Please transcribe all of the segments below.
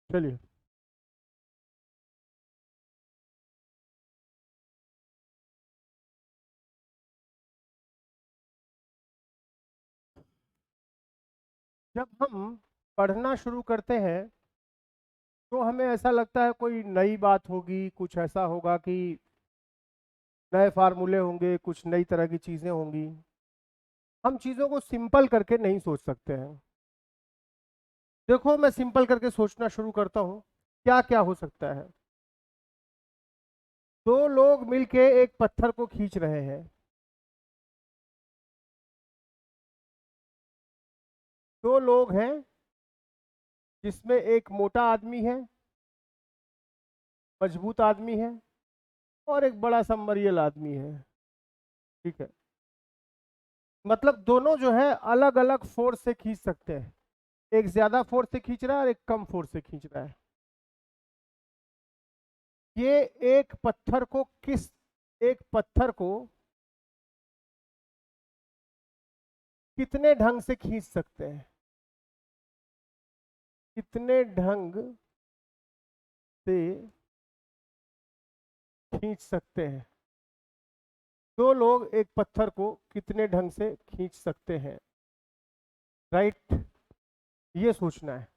चलिए, जब हम पढ़ना शुरू करते हैं तो हमें ऐसा लगता है कोई नई बात होगी, कुछ ऐसा होगा कि नए फार्मूले होंगे, कुछ नई तरह की चीजें होंगी। हम चीजों को सिंपल करके नहीं सोच सकते हैं। देखो, मैं सिंपल करके सोचना शुरू करता हूँ, क्या क्या हो सकता है। दो लोग मिलके एक पत्थर को खींच रहे हैं। दो लोग हैं जिसमें एक मोटा आदमी है, मजबूत आदमी है, और एक बड़ा सा मरियल आदमी है। ठीक है, मतलब दोनों जो है अलग अलग फोर्स से खींच सकते हैं। एक ज्यादा फोर्स से खींच रहा है और एक कम फोर्स से खींच रहा है। ये एक पत्थर को कितने ढंग से खींच सकते हैं, कितने ढंग से खींच सकते हैं। दो लोग एक पत्थर को कितने ढंग से खींच सकते हैं, राइट? ये सोचना है।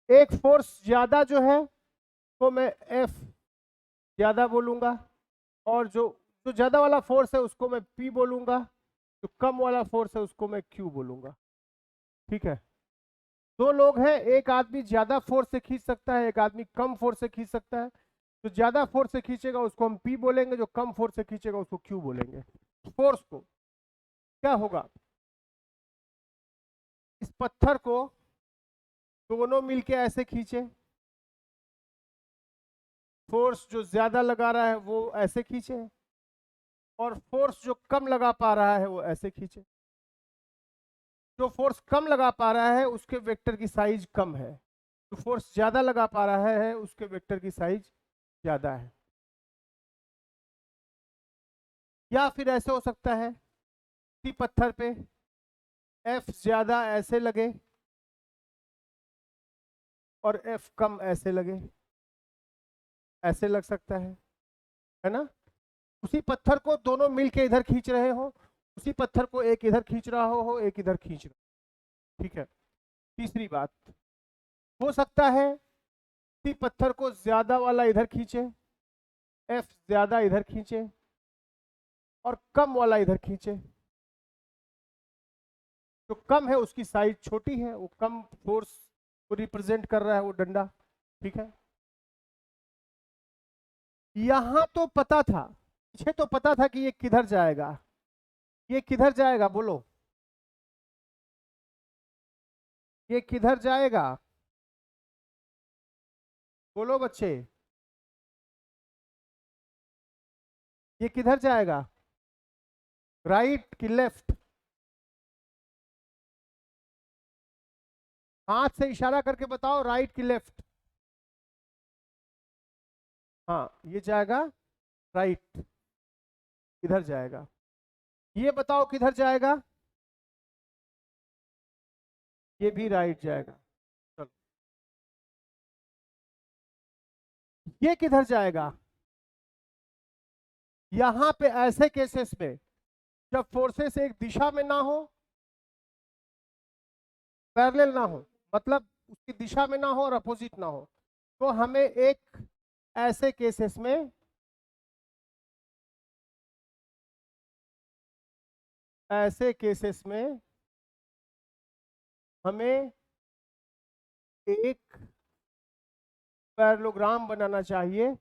एक फोर्स ज्यादा जो है तो मैं एफ ज्यादा बोलूंगा, और जो जो ज्यादा वाला फोर्स है उसको मैं पी बोलूंगा, जो कम वाला फोर्स है उसको मैं क्यू बोलूंगा। ठीक है, दो लोग हैं, एक आदमी ज्यादा फोर्स से खींच सकता है, एक आदमी कम फोर्स से खींच सकता है। जो ज्यादा फोर्स से खींचेगा उसको हम पी बोलेंगे, जो कम फोर्स से खींचेगा उसको क्यू बोलेंगे। फोर्स को क्या होगा, इस पत्थर को दोनों मिलके ऐसे खींचे, फोर्स जो ज्यादा लगा रहा है वो ऐसे खींचे, और फोर्स जो कम लगा पा रहा है वो ऐसे खींचे। जो फोर्स कम लगा पा रहा है उसके वेक्टर की साइज कम है, जो फोर्स ज्यादा लगा पा रहा है उसके वेक्टर की साइज ज्यादा है। या फिर ऐसे हो सकता है कि पत्थर पे एफ ज्यादा ऐसे लगे और एफ कम ऐसे लगे, ऐसे लग सकता है ना? उसी पत्थर को दोनों मिलके इधर खींच रहे हो, उसी पत्थर को एक इधर खींच रहा हो, एक इधर खींच रहा। ठीक है, तीसरी बात हो सकता है कि पत्थर को ज्यादा वाला इधर खींचे, एफ ज्यादा इधर खींचे, और कम वाला इधर खींचे। जो कम है उसकी साइज छोटी है, वो कम फोर्स को रिप्रेजेंट कर रहा है वो डंडा। ठीक है, यहां तो पता था, पीछे तो पता था कि ये किधर जाएगा। ये किधर जाएगा बोलो, ये किधर जाएगा बोलो बच्चे, ये किधर जाएगा, राइट कि लेफ्ट? हाथ से इशारा करके बताओ, राइट कि लेफ्ट? हाँ, ये जाएगा राइट, इधर जाएगा। ये बताओ किधर जाएगा, ये भी राइट जाएगा। चलो, ये किधर जाएगा? यहां पे ऐसे केसेस में जब फोर्सेस एक दिशा में ना हो, पैरेलल ना हो, मतलब उसकी दिशा में ना हो और अपोजिट ना हो, तो हमें एक ऐसे केसेस में ऐसे केसेस में हमें एक पैरेललोग्राम बनाना चाहिए।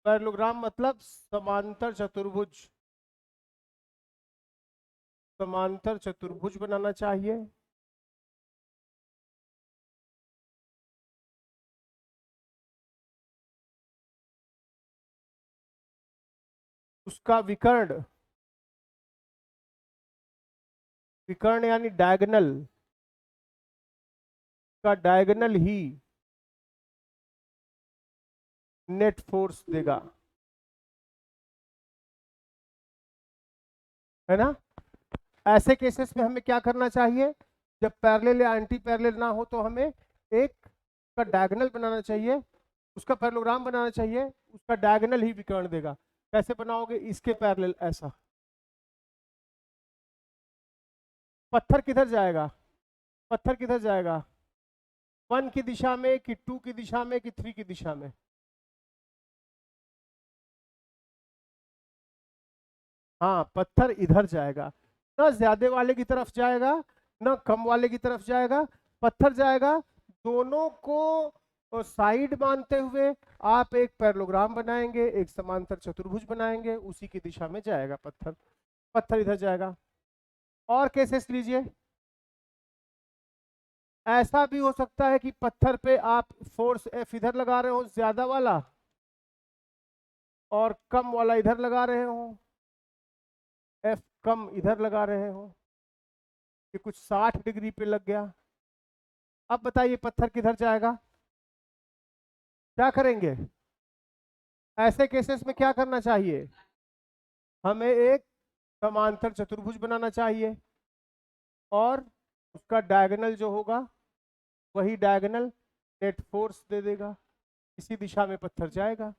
पैरेललोग्राम मतलब समांतर चतुर्भुज बनाना चाहिए। उसका विकर्ण, विकर्ण यानी डायगोनल, का डायगोनल ही नेट फोर्स देगा, है ना? ऐसे केसेस में हमें क्या करना चाहिए, जब पैरेलल या एंटी पैरेलल ना हो तो हमें एक का डायगोनल बनाना चाहिए, उसका पैरेललोग्राम बनाना चाहिए, उसका डायगोनल ही विकर्ण देगा। कैसे बनाओगे? इसके पैरेलल ऐसा। पत्थर किधर जाएगा? पत्थर किधर जाएगा? 1 की दिशा में कि 2 की दिशा में कि 3 की दिशा में? हाँ, पत्थर इधर जाएगा, ना ज्यादा वाले की तरफ जाएगा ना कम वाले की तरफ जाएगा। पत्थर जाएगा दोनों को साइड मानते हुए। आप एक पैरेललोग्राम बनाएंगे, एक समांतर चतुर्भुज बनाएंगे, उसी की दिशा में जाएगा पत्थर। पत्थर इधर जाएगा। और केसेस लीजिए, ऐसा भी हो सकता है कि पत्थर पे आप फोर्स F इधर लगा रहे हो ज्यादा वाला, और कम वाला इधर लगा रहे हो, F कम इधर लगा रहे हो, कि कुछ 60 डिग्री पे लग गया। अब बताइए पत्थर किधर जाएगा? क्या करेंगे ऐसे केसेस में? क्या करना चाहिए? हमें एक समांतर चतुर्भुज बनाना चाहिए, और उसका डायगोनल जो होगा वही डायगोनल नेट फोर्स दे देगा, इसी दिशा में पत्थर जाएगा,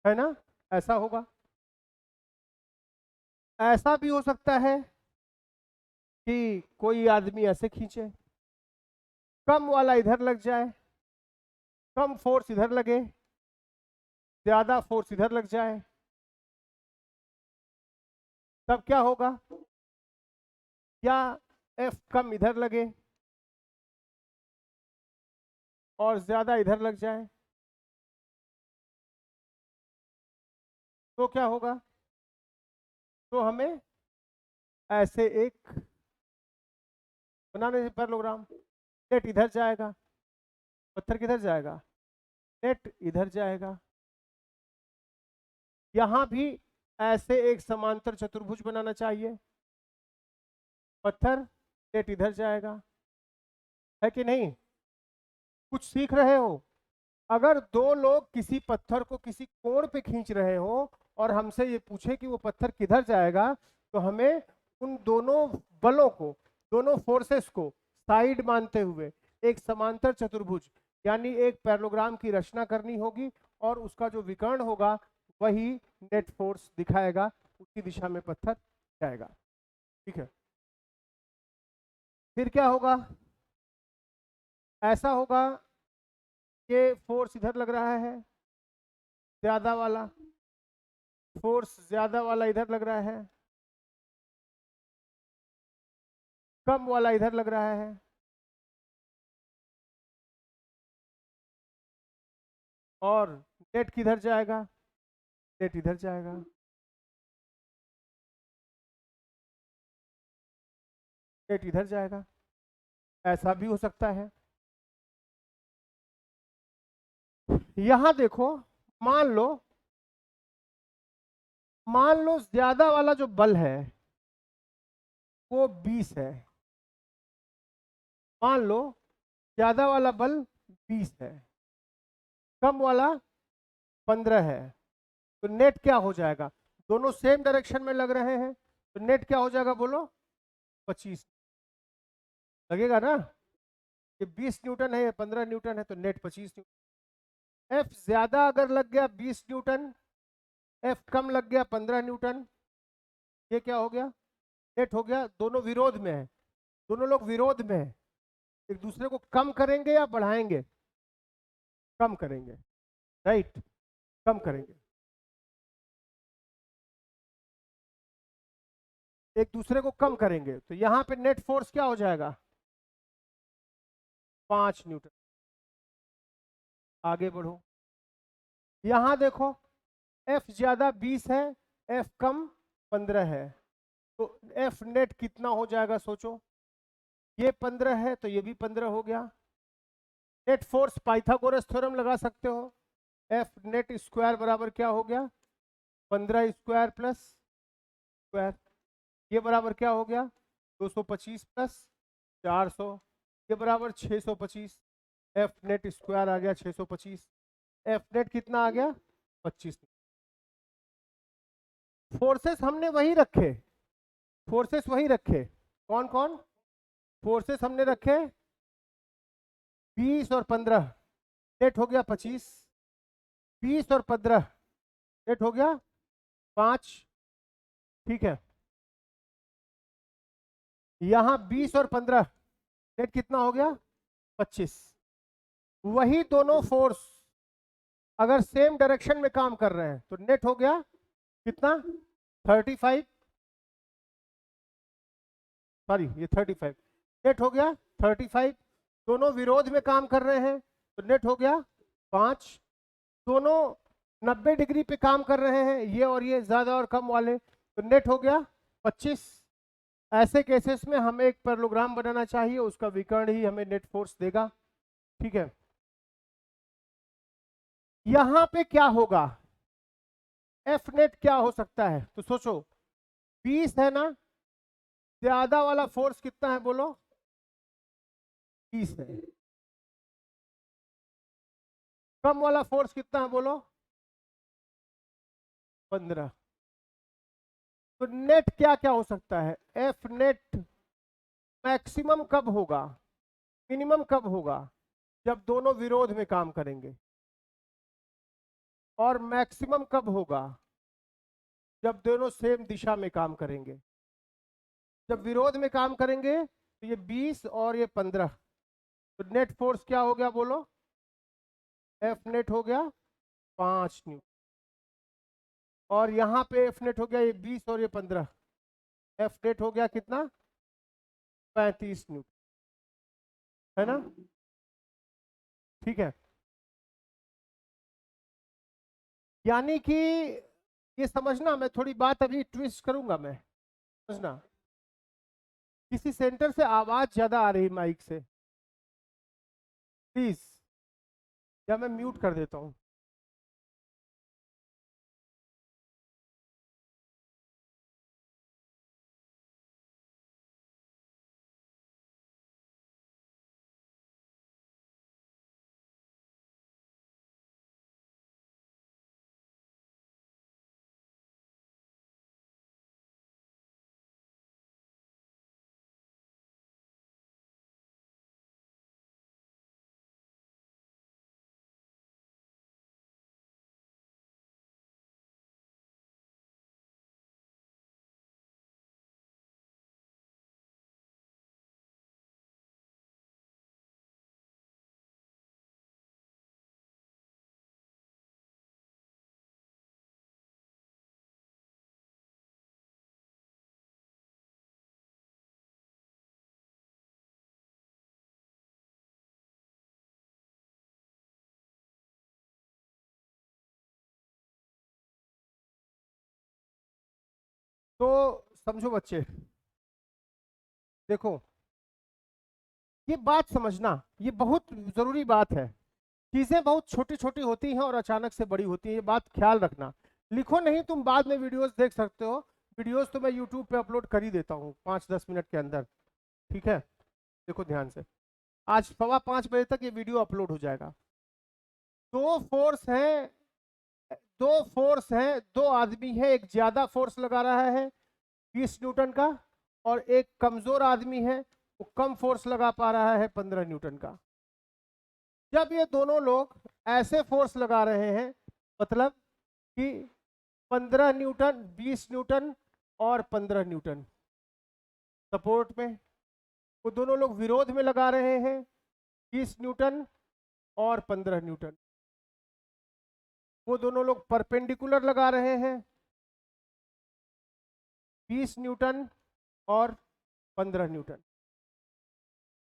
है ना? ऐसा होगा। ऐसा भी हो सकता है कि कोई आदमी ऐसे खींचे, कम वाला इधर लग जाए, कम फोर्स इधर लगे, ज्यादा फोर्स इधर लग जाए, तब क्या होगा? या F कम इधर लगे और ज्यादा इधर लग जाए, तो क्या होगा? तो हमें ऐसे एक बनाने से पैरेललोग्राम, नेट इधर जाएगा, पत्थर किधर जाएगा? नेट इधर जाएगा। यहां भी ऐसे एक समांतर चतुर्भुज बनाना चाहिए, पत्थर नेट इधर जाएगा, है कि नहीं? कुछ सीख रहे हो? अगर दो लोग किसी पत्थर को किसी कोण पे खींच रहे हो और हमसे ये पूछे कि वो पत्थर किधर जाएगा, तो हमें उन दोनों बलों को, दोनों फोर्सेस को साइड मानते हुए एक समांतर चतुर्भुज यानी एक पैरेललोग्राम की रचना करनी होगी, और उसका जो विकर्ण होगा वही नेट फोर्स दिखाएगा, उसी दिशा में पत्थर जाएगा। ठीक है, फिर क्या होगा? ऐसा होगा, ये फोर्स इधर लग रहा है, ज्यादा वाला फोर्स ज्यादा वाला इधर लग रहा है, कम वाला इधर लग रहा है, और नेट किधर जाएगा? नेट इधर जाएगा। नेट इधर जाएगा। ऐसा भी हो सकता है। यहां देखो, मान लो ज्यादा वाला जो बल है वो 20 है। मान लो ज्यादा वाला बल 20 है, कम वाला 15 है, तो नेट क्या हो जाएगा? दोनों सेम डायरेक्शन में लग रहे हैं, तो नेट क्या हो जाएगा बोलो? 25 लगेगा ना? ये 20 न्यूटन है, ये 15 न्यूटन है, तो नेट 25 न्यूटन। एफ ज्यादा अगर लग गया 20 न्यूटन, एफ कम लग गया 15 न्यूटन, ये क्या हो गया? नेट हो गया। दोनों विरोध में है, दोनों लोग विरोध में है, एक दूसरे को कम करेंगे या बढ़ाएंगे? कम करेंगे, राइट? कम करेंगे, एक दूसरे को कम करेंगे, तो यहां पे नेट फोर्स क्या हो जाएगा? 5 न्यूटन। आगे बढ़ो, यहां देखो, एफ ज्यादा 20 है, एफ कम 15 है, तो एफ नेट कितना हो जाएगा सोचो? ये 15 है तो ये भी 15 हो गया। नेट फोर्स पाइथागोरस थ्योरम लगा सकते हो, एफ नेट स्क्वायर बराबर क्या हो गया? 15 स्क्वायर प्लस स्क्वायर, ये बराबर क्या हो गया? 225 प्लस 400, ये बराबर 625। एफ नेट स्क्वायर आ गया 625, एफ नेट कितना आ गया? 25। फोर्सेस हमने वही रखे, फोर्सेस वही रखे। कौन कौन? फोर्सेस हमने रखे 20 और 15, नेट हो गया 25। 20 और 15 नेट हो गया 5। ठीक है, यहां 20 और 15 नेट कितना हो गया 25। वही दोनों फोर्स अगर सेम डायरेक्शन में काम कर रहे हैं तो नेट हो गया कितना 35, सॉरी ये 35, नेट हो गया 35। दोनों विरोध में काम कर रहे हैं तो नेट हो गया 5। दोनों 90 डिग्री पे काम कर रहे हैं, ये और ये ज्यादा और कम वाले, तो नेट हो गया 25। ऐसे केसेस में हमें एक पैरेललोग्राम बनाना चाहिए, उसका विकर्ण ही हमें नेट फोर्स देगा। ठीक है, यहां पे क्या होगा, एफ नेट क्या हो सकता है, तो सोचो 20 है ना, ज्यादा वाला फोर्स कितना है बोलो 20 है, कम वाला फोर्स कितना है बोलो 15। तो नेट क्या क्या हो सकता है, एफ नेट मैक्सिमम कब होगा, मिनिमम कब होगा, जब दोनों विरोध में काम करेंगे, और मैक्सिमम कब होगा जब दोनों सेम दिशा में काम करेंगे। जब विरोध में काम करेंगे तो ये 20 और ये 15, तो नेट फोर्स क्या हो गया बोलो, एफ नेट हो गया 5 न्यूटन, और यहां पे एफ नेट हो गया ये 20 और ये 15, एफ नेट हो गया कितना 35 न्यूटन, है ना। ठीक है, यानी कि ये समझना, मैं थोड़ी बात अभी ट्विस्ट करूंगा, मैं समझना, किसी सेंटर से आवाज ज्यादा आ रही माइक से, प्लीज, या मैं म्यूट कर देता हूं। तो समझो बच्चे, देखो ये बात समझना, ये बहुत जरूरी बात है। चीजें बहुत छोटी छोटी होती हैं और अचानक से बड़ी होती हैं, ये बात ख्याल रखना। लिखो नहीं, तुम बाद में वीडियोस देख सकते हो, वीडियोस तो मैं यूट्यूब पे अपलोड कर ही देता हूँ 5-10 मिनट के अंदर। ठीक है, देखो ध्यान से, आज 5:15 बजे तक ये वीडियो अपलोड हो जाएगा। दो फोर्स है, दो आदमी है, एक ज्यादा फोर्स लगा रहा है 20 न्यूटन का, और एक कमजोर आदमी है वो कम फोर्स लगा पा रहा है 15 न्यूटन का। जब ये दोनों लोग ऐसे फोर्स लगा रहे हैं, मतलब कि 15 न्यूटन, 20 न्यूटन और 15 न्यूटन सपोर्ट में, वो दोनों लोग विरोध में लगा रहे हैं 20 न्यूटन और 15 न्यूटन, वो दोनों लोग परपेंडिकुलर लगा रहे हैं 20 न्यूटन और 15 न्यूटन।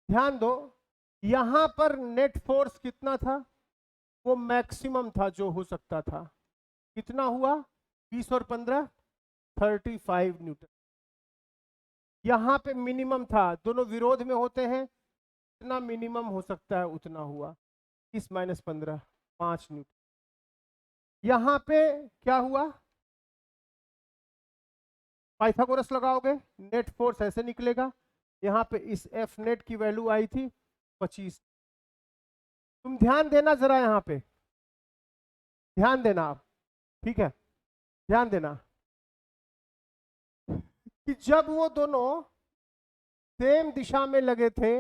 ध्यान दो, यहां पर नेट फोर्स कितना था, वो मैक्सिमम था जो हो सकता था। कितना हुआ 20 और 15 35 न्यूटन। यहां पे मिनिमम था, दोनों विरोध में होते हैं, जितना मिनिमम हो सकता है उतना हुआ 30 - 15 5 न्यूटन। यहां पे क्या हुआ, पाइथागोरस लगाओगे नेट फोर्स ऐसे निकलेगा, यहां पे इस एफ नेट की वैल्यू आई थी 25। तुम ध्यान देना जरा, यहां पे ध्यान देना आप, ठीक है, ध्यान देना कि जब वो दोनों सेम दिशा में लगे थे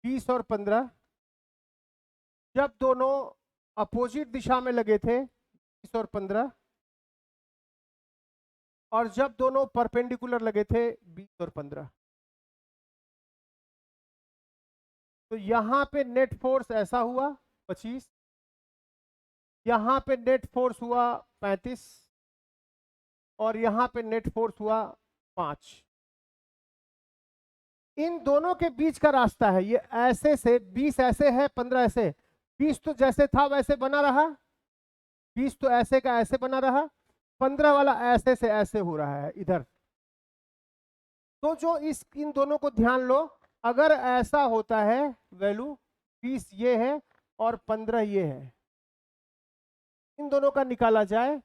20 और 15, जब दोनों अपोजिट दिशा में लगे थे 20 और 15, और जब दोनों परपेंडिकुलर लगे थे 20 और 15, तो यहां पे नेट फोर्स ऐसा हुआ 25, यहां पे नेट फोर्स हुआ 35, और यहां पे नेट फोर्स हुआ 5। इन दोनों के बीच का रास्ता है ये, ऐसे से 20 ऐसे है, 15 ऐसे। 20 तो जैसे था वैसे बना रहा, 20 तो ऐसे का ऐसे बना रहा, 15 वाला ऐसे से ऐसे हो रहा है इधर। तो जो इन दोनों को ध्यान लो, अगर ऐसा होता है वैल्यू 20 ये है और 15 ये है, इन दोनों का निकाला जाए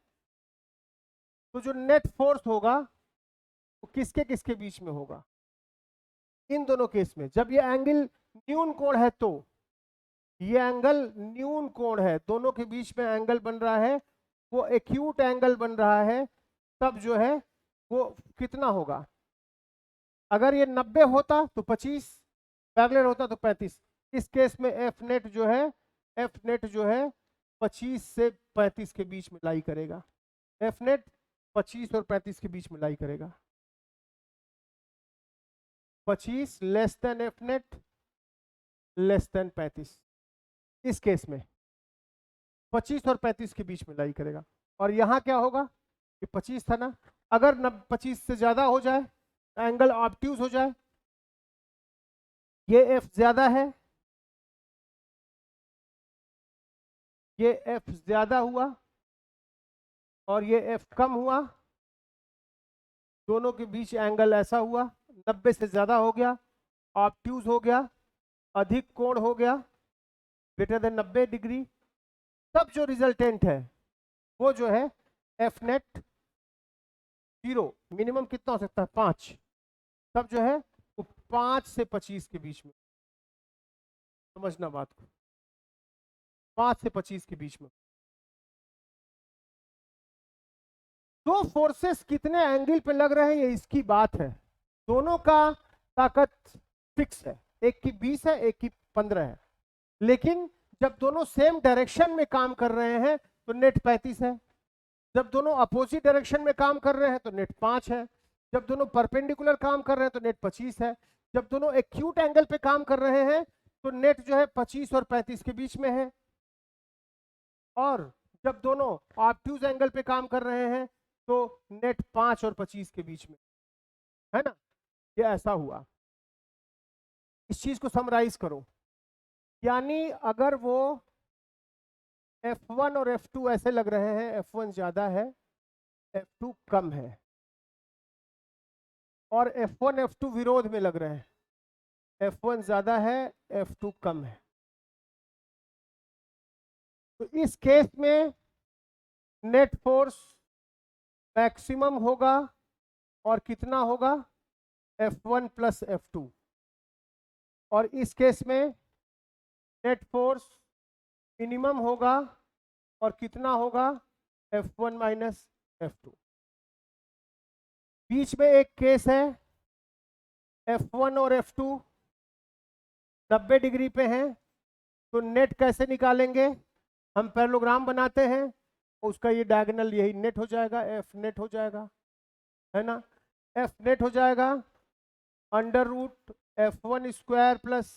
तो जो नेट फोर्स होगा वो किसके किसके बीच में होगा? इन दोनों केस में जब ये एंगल न्यून कोण है, तो ये एंगल न्यून कोण है, दोनों के बीच में एंगल बन रहा है, वो एक्यूट एंगल बन रहा है, तब जो है वो कितना होगा? अगर ये 90 होता तो 25, पैरेलल होता तो 35। इस केस में एफ नेट जो है 25 से 35 के बीच में लाई करेगा। एफ नेट 25 और 35 के बीच में लाई करेगा। 25 less than F net less than 35। इस केस में 25 और 35 के बीच में लाई करेगा। और यहां क्या होगा? ये 25 था ना, अगर 25 से ज्यादा हो जाए, एंगल ऑब्ट्यूज हो जाए, ये एफ ज्यादा है, ये एफ ज्यादा हुआ और ये एफ कम हुआ, दोनों के बीच एंगल ऐसा हुआ, 90 से ज्यादा हो गया, ऑब्ट्यूज हो गया, अधिक कोण हो गया, ग्रेटर देन 90 डिग्री, तब जो रिजल्टेंट है वो जो है एफ नेट 0, मिनिमम कितना हो सकता है? 5, तब जो है वो 5 से 25 के बीच में, समझना बात को, 5 से 25 के बीच में। दो फोर्सेस कितने एंगल पे लग रहे हैं ये इसकी बात है, दोनों का ताकत फिक्स है, एक की 20 है एक की 15 है, लेकिन जब दोनों सेम डायरेक्शन में काम कर रहे हैं तो नेट 35 है, जब दोनों अपोजिट डायरेक्शन में काम कर रहे हैं तो नेट 5 है, जब दोनों परपेंडिकुलर काम कर रहे हैं तो नेट 25 है, जब दोनों एक्यूट एंगल पे काम कर रहे हैं तो नेट जो है 25 और 35 के बीच में है, और जब दोनों ऑब्ट्यूज एंगल पे काम कर रहे हैं तो नेट 5 और 25 के बीच में है ना। ये ऐसा हुआ, इस चीज को समराइज करो, यानी अगर वो F1 और F2 ऐसे लग रहे हैं, F1 ज्यादा है F2 कम है, और F1 F2 विरोध में लग रहे हैं, F1 ज्यादा है F2 कम है, तो इस केस में नेट फोर्स मैक्सिमम होगा, और कितना होगा? F1 प्लस F2, और इस केस में नेट फोर्स मिनिमम होगा, और कितना होगा? F1 minus F2। बीच में एक केस है F1 और F2 90 डिग्री पे हैं, तो नेट कैसे निकालेंगे? हम पैरेललोग्राम बनाते हैं, उसका ये डायगोनल यही नेट हो जाएगा, एफ नेट हो जाएगा, है ना। एफ नेट हो जाएगा √F1 square plus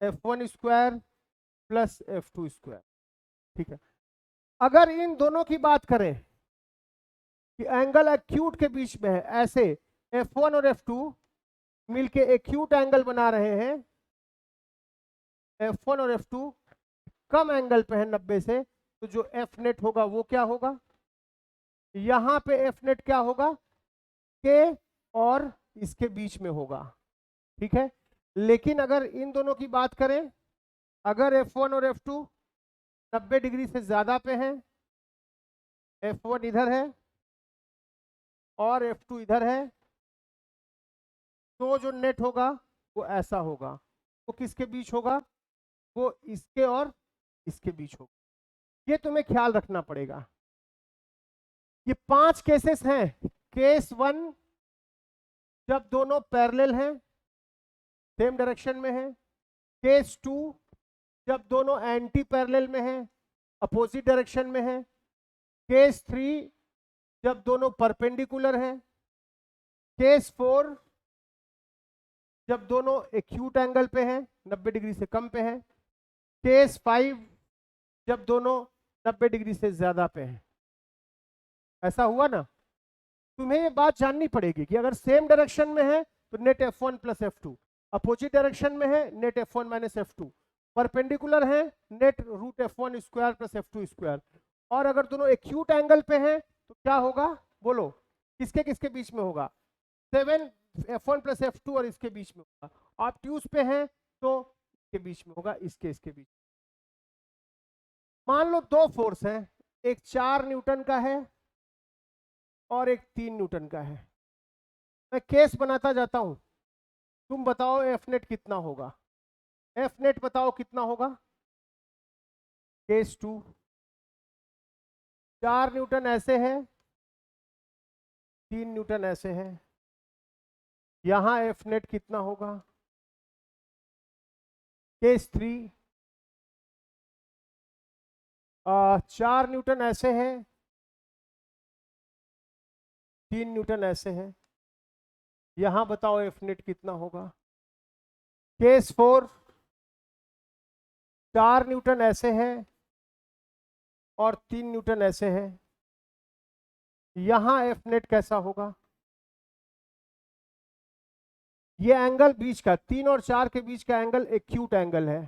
F1 square plus F2 square, ठीक है। अगर इन दोनों की बात करें कि एंगल एक्यूट के बीच में है, ऐसे F1 और F2 मिलके एक्यूट एंगल बना रहे हैं, F1 और F2 कम एंगल पे है 90 से, तो जो एफ नेट होगा वो क्या होगा? यहां पे एफ नेट क्या होगा? के और इसके बीच में होगा, ठीक है। लेकिन अगर इन दोनों की बात करें, अगर F1 और F2 90 डिग्री से ज्यादा पे हैं, F1 इधर है और F2 इधर है, तो जो नेट होगा वो ऐसा होगा, वो किसके बीच होगा? वो इसके और इसके बीच होगा। ये तुम्हें ख्याल रखना पड़ेगा। ये 5 केसेस हैं, केस 1, जब दोनों पैरेलल हैं, सेम डायरेक्शन में है। केस 2 जब दोनों एंटी पैरेलल में हैं, अपोजिट डायरेक्शन में है। केस 3 जब दोनों परपेंडिकुलर हैं। केस 4 जब दोनों एक्यूट एंगल पे हैं, 90 डिग्री से कम पे हैं। केस 5 जब दोनों 90 डिग्री से ज्यादा पे हैं। ऐसा हुआ ना? तुम्हें ये बात जाननी पड़ेगी कि अगर सेम डायरेक्शन में है तो net F1 plus F2, opposite direction में है net F1 minus F2, perpendicular है net root F1 square plus F2 square. और अगर दोनों एक्यूट एंगल पे हैं तो क्या होगा? बोलो, किसके किसके बीच में होगा? 7 F1 प्लस F2 और इसके बीच में होगा। ऑब्ट्यूज पे हैं तो इसके बीच में होगा, इसके बीच। मान लो दो फोर्स है, एक 4 न्यूटन का है और एक 3 न्यूटन का है। मैं केस बनाता जाता हूं, तुम बताओ एफ नेट कितना होगा? एफ नेट बताओ कितना होगा? केस 2 4 न्यूटन ऐसे है, 3 न्यूटन ऐसे है। यहां एफ नेट कितना होगा? केस 3 4 न्यूटन ऐसे है, 3 न्यूटन ऐसे है। यहां बताओ एफ नेट कितना होगा? केस 4 4 न्यूटन ऐसे है और 3 न्यूटन ऐसे है। यहां एफ नेट कैसा होगा? ये एंगल बीच का, 3 और 4 के बीच का एंगल एक्यूट एंगल है,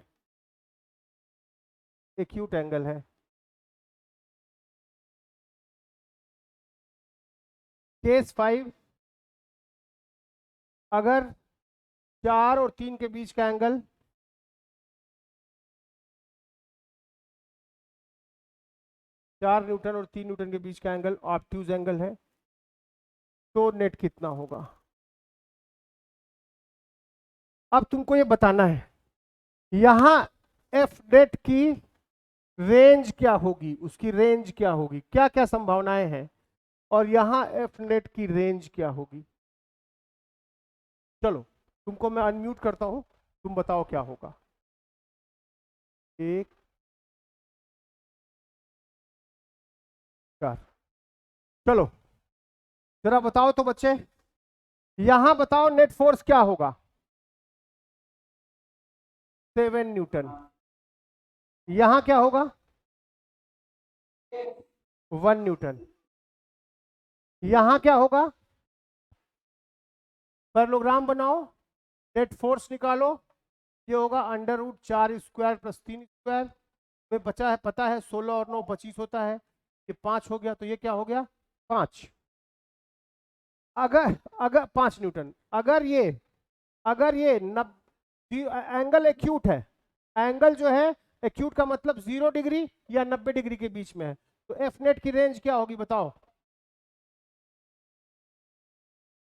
एक्यूट एंगल है। केस 5 अगर 4 और 3 के बीच का एंगल 4 न्यूटन और 3 न्यूटन के बीच का एंगल ऑब्ट्यूज एंगल है, तो नेट कितना होगा? अब तुमको ये बताना है यहां एफ नेट की रेंज क्या होगी, उसकी रेंज क्या होगी, क्या क्या संभावनाएं हैं, और यहां एफ नेट की रेंज क्या होगी। चलो तुमको मैं अनम्यूट करता हूं, तुम बताओ क्या होगा। एक, चार। चलो जरा बताओ तो बच्चे, यहां बताओ नेट फोर्स क्या होगा? 7 न्यूटन। यहां क्या होगा? 1 न्यूटन। यहां क्या होगा? पैरेललोग्राम बनाओ, नेट फोर्स निकालो। ये होगा under root 4 square plus 3 square में बचा है, पता है 16 और 9 25 होता है। ये 5 हो गया, तो ये क्या हो गया? 5। अगर अगर 5 न्यूटन, अगर ये एंगल एक्यूट है, एंगल जो है एक्यूट का मतलब 0 डिग्री या 90 डिग्री के बीच में है, तो एफ नेट की रेंज क्या होगी बताओ?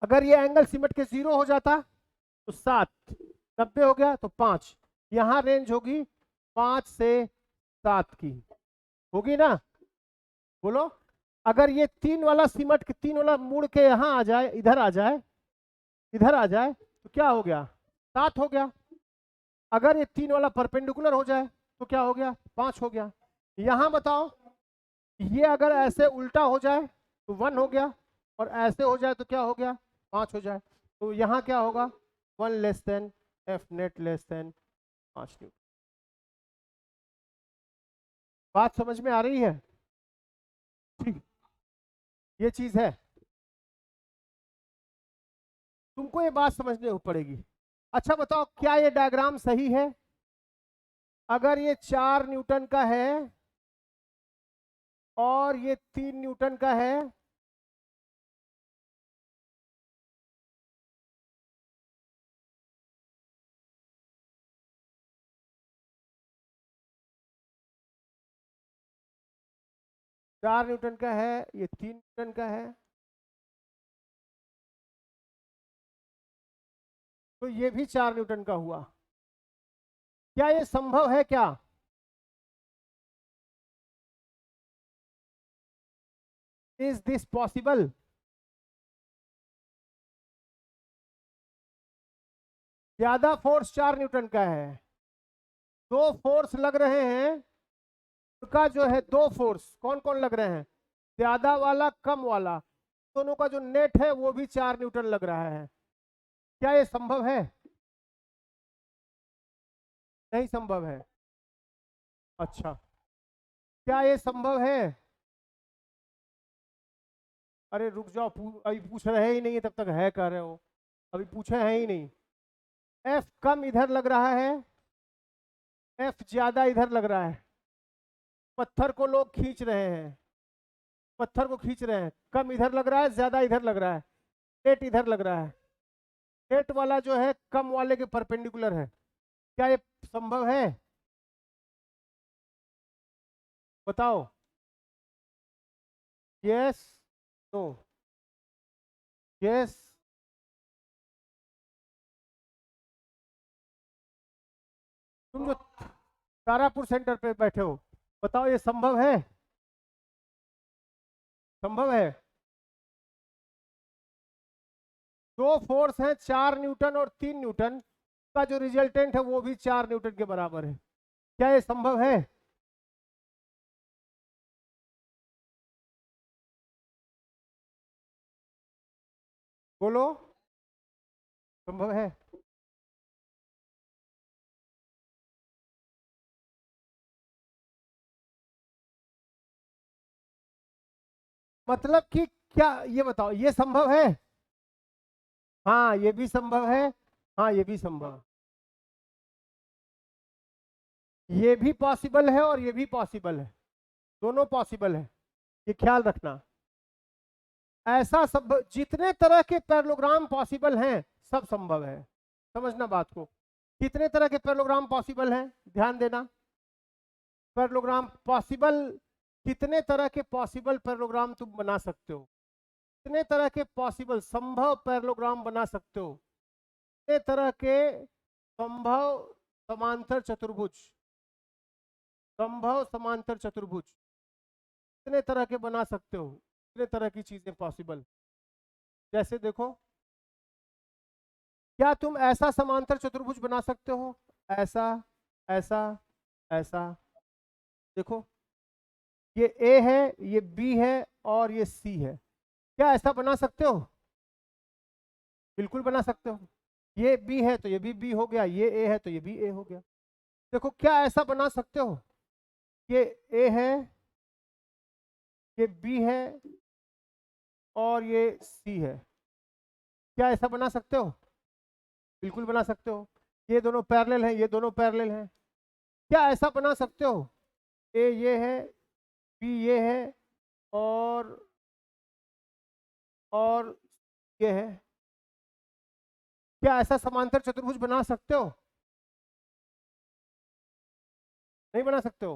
अगर ये एंगल सिमट के 0 हो जाता तो 7, 90 हो गया तो 5। यहां रेंज होगी 5 से 7 की, होगी ना? बोलो, अगर ये 3 वाला सिमट के 3 वाला मुड़ के यहां आ जाए, इधर आ जाए, इधर आ जाए, तो क्या हो गया? 7 हो गया। अगर ये 3 वाला परपेंडिकुलर हो जाए तो क्या हो गया? 5 हो गया। यहां बताओ, ये अगर ऐसे उल्टा हो जाए तो 1 हो गया, और ऐसे हो जाए तो क्या हो गया? 5 हो जाए। तो यहां क्या होगा? 1 less than F net less than 5 Newton. बात समझ में आ रही है? ठीक, ये चीज है, तुमको ये बात समझने पड़ेगी। अच्छा बताओ, क्या ये डायग्राम सही है? अगर ये 4 न्यूटन का है और ये 3 न्यूटन का है, 4 न्यूटन का है, ये 3 न्यूटन का है, तो ये भी 4 न्यूटन का हुआ। क्या ये संभव है क्या? Is this possible? ज्यादा फोर्स 4 न्यूटन का है, दो फोर्स लग रहे हैं, उनका जो है दो फोर्स कौन कौन लग रहे हैं, ज्यादा वाला कम वाला, दोनों का जो नेट है वो भी 4 न्यूटन लग रहा है। क्या ये संभव है? नहीं संभव है। अच्छा, क्या ये संभव है? अरे रुक जाओ, अभी पूछ रहे ही नहीं है, तब तक है कह रहे हो, अभी पूछे हैं ही नहीं। एफ कम इधर लग रहा है, एफ ज्यादा इधर लग रहा है, पत्थर को लोग खींच रहे हैं, पत्थर को खींच रहे हैं, कम इधर लग रहा है, ज्यादा इधर लग रहा है, नेट इधर लग रहा है, नेट वाला जो है कम वाले के परपेंडिकुलर है। क्या ये संभव है? बताओ, यस, नो, यस, तुम जो तारापुर सेंटर पे बैठे हो, बताओ ये संभव है? संभव है। दो फोर्स हैं 4 न्यूटन और 3 न्यूटन, का जो रिजल्टेंट है वो भी 4 न्यूटन के बराबर है। क्या ये संभव है? बोलो, संभव है। मतलब कि क्या, ये बताओ ये संभव है? हाँ ये भी संभव है, हाँ ये भी संभव, ये भी पॉसिबल है और ये भी पॉसिबल है, दोनों पॉसिबल है, ये ख्याल रखना। ऐसा सब जितने तरह के पैरेललोग्राम पॉसिबल हैं सब संभव है। समझना बात को, कितने तरह के पैरेललोग्राम पॉसिबल हैं, ध्यान देना। पैरेललोग्राम पॉसिबल, कितने तरह के पॉसिबल पैरेललोग्राम तुम बना सकते हो, कितने तरह के पॉसिबल संभव पैरेललोग्राम बना सकते हो, कितने तरह के संभव समांतर चतुर्भुज, संभव समांतर चतुर्भुज कितने तरह के बना सकते हो, कितने तरह की चीजें पॉसिबल। जैसे देखो, क्या तुम ऐसा समांतर चतुर्भुज बना सकते हो, ऐसा, ऐसा, ऐसा, देखो ये ए है, ये बी है और ये सी है, क्या ऐसा बना सकते हो? बिल्कुल बना सकते हो। ये बी है तो ये भी बी हो गया, ये ए है तो ये भी ए हो गया। देखो क्या ऐसा बना सकते हो, ये ए है, ये बी है और ये सी है, क्या ऐसा बना सकते हो? बिल्कुल बना सकते हो। ये दोनों पैरेलल हैं, ये दोनों पैरेलल हैं, क्या ऐसा बना सकते हो? ए ये है, बी ये है और ये है, क्या ऐसा समांतर चतुर्भुज बना सकते हो? नहीं बना सकते हो।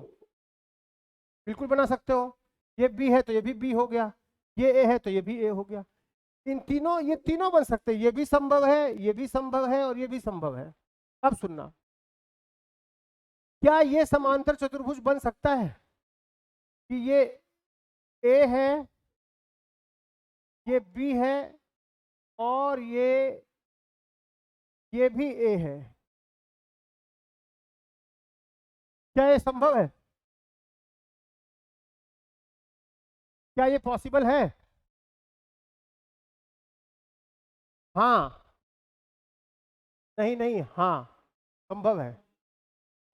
बिल्कुल बना सकते हो। ये बी है तो ये भी बी हो गया, ये ए है तो ये भी ए हो गया, इन तीनों, ये तीनों बन सकते हैं, ये भी संभव है, ये भी संभव है और ये भी संभव है। अब सुनना, क्या ये समांतर चतुर्भुज बन सकता है कि ये ए है, ये बी है और ये भी ए है, क्या ये संभव है? क्या ये पॉसिबल है? हाँ, नहीं नहीं, हाँ संभव है।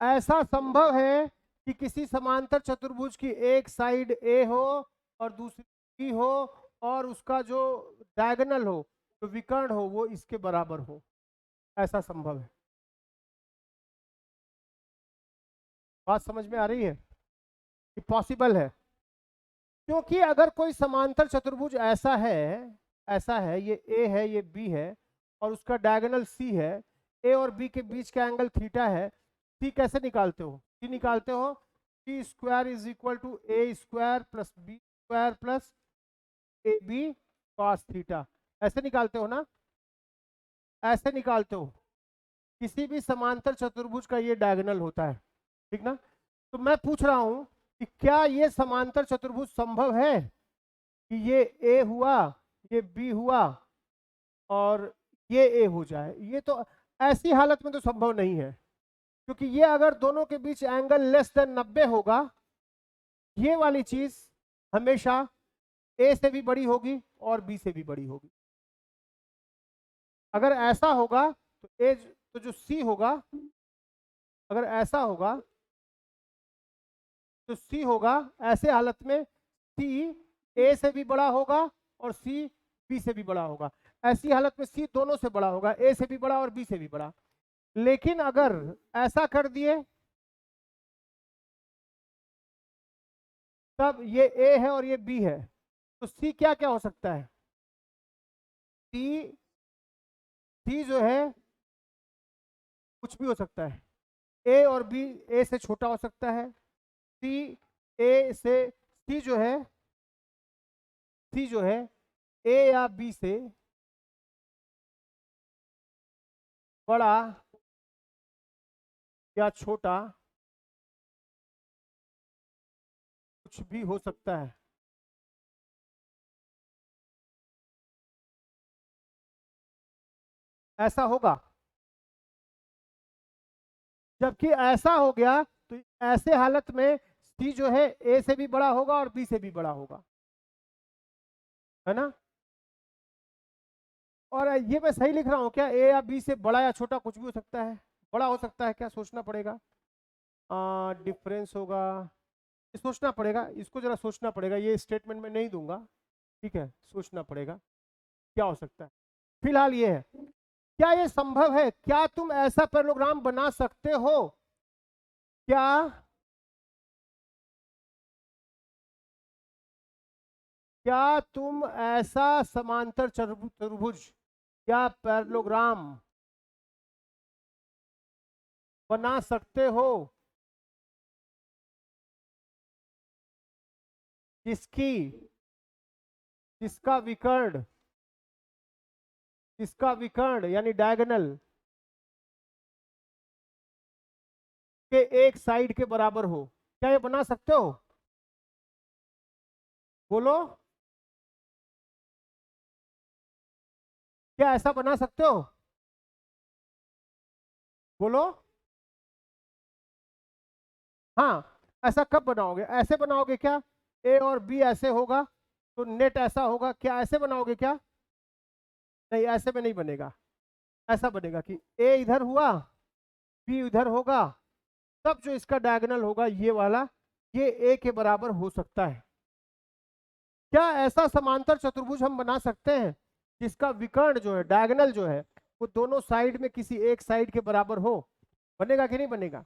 ऐसा संभव है कि किसी समांतर चतुर्भुज की एक साइड ए हो और दूसरी बी हो और उसका जो डायगोनल हो, जो विकर्ण हो, वो इसके बराबर हो, ऐसा संभव है। बात समझ में आ रही है कि पॉसिबल है? क्योंकि अगर कोई समांतर चतुर्भुज ऐसा है, ऐसा है, ये ए है, ये बी है और उसका डायगोनल सी है, ए और बी के बीच का एंगल थीटा है, सी कैसे निकालते हो? सी निकालते हो, C square is equal to A square plus B square plus A B cos theta, ऐसे निकालते हो ना, ऐसे निकालते हो। किसी भी समांतर चतुर्भुज का ये डायगोनल होता है, ठीक ना? तो मैं पूछ रहा हूं कि क्या ये समांतर चतुर्भुज संभव है कि ये ए हुआ, ये बी हुआ और ये ए हो जाए? ये तो ऐसी हालत में तो संभव नहीं है, क्योंकि ये अगर दोनों के बीच एंगल लेस देन 90 होगा, ये वाली चीज हमेशा ए से भी बड़ी होगी और बी से भी बड़ी होगी। अगर ऐसा होगा तो ए, तो जो सी होगा, अगर ऐसा होगा तो सी होगा, ऐसे हालत में सी ए से भी बड़ा होगा और सी बी से भी बड़ा होगा। ऐसी हालत में सी दोनों से बड़ा होगा, ए से भी बड़ा और बी से भी बड़ा। लेकिन अगर ऐसा कर दिए, तब ये ए है और ये बी है, तो सी क्या क्या हो सकता है? सी सी जो है कुछ भी हो सकता है। ए और बी ए से छोटा हो सकता है। सी ए से सी जो है ए या बी से बड़ा या छोटा कुछ भी हो सकता है। ऐसा होगा। जबकि ऐसा हो गया तो ऐसे हालत में सी जो है ए से भी बड़ा होगा और बी से भी बड़ा होगा, है ना? और ये मैं सही लिख रहा हूँ क्या? ए या बी से बड़ा या छोटा कुछ भी हो सकता है। बड़ा हो सकता है क्या? सोचना पड़ेगा। डिफरेंस होगा, ये सोचना पड़ेगा, इसको जरा सोचना पड़ेगा, ये स्टेटमेंट में नहीं दूंगा, ठीक है? सोचना पड़ेगा क्या हो सकता है। फिलहाल ये है, क्या ये संभव है? क्या तुम ऐसा पैरेललोग्राम बना सकते हो? क्या क्या तुम ऐसा समांतर चतुर्भुज या पैरेललोग्राम बना सकते हो जिसकी जिसका विकर्ण यानी डायगोनल के एक साइड के बराबर हो? क्या ये बना सकते हो? बोलो, क्या ऐसा बना सकते हो? बोलो। हाँ, ऐसा कब बनाओगे? ऐसे बनाओगे क्या? ए और बी ऐसे होगा तो नेट ऐसा होगा, क्या ऐसे बनाओगे क्या? नहीं, ऐसे में नहीं बनेगा। ऐसा बनेगा कि ए इधर हुआ, बी इधर होगा, तब जो इसका डायगोनल होगा ये वाला, ये ए के बराबर हो सकता है। क्या ऐसा समांतर चतुर्भुज हम बना सकते हैं जिसका विकर्ण जो है, डायगोनल जो है, वो दोनों साइड में किसी एक साइड के बराबर हो? बनेगा कि नहीं बनेगा?